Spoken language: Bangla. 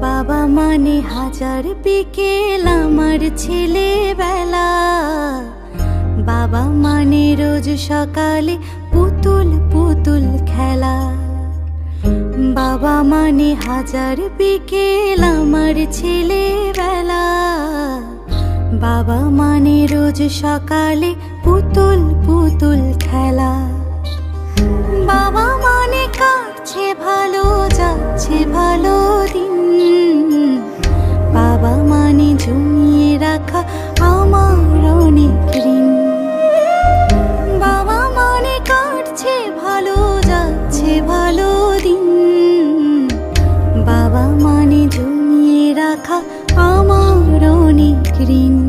বাবা মানে হাজার বিকেল আমার ছেলেবেলা। বাবা মানে রোজ সকালে পুতুল পুতুল খেলা। বাবা মানে হাজার বিকেল আমার ছেলেবেলা। বাবা মানে রোজ সকালে পুতুল পুতুল খেলা। বাবা মানে কাটছে ভালো, যাচ্ছে ভালো দিন। বাবা মানে জমিয়ে রাখা আমার অনেক ঋণ। বাবা মানে কাটছে ভালো, যাচ্ছে ভালো দিন। বাবা মানে জমিয়ে রাখা আমার অনেক ঋণ।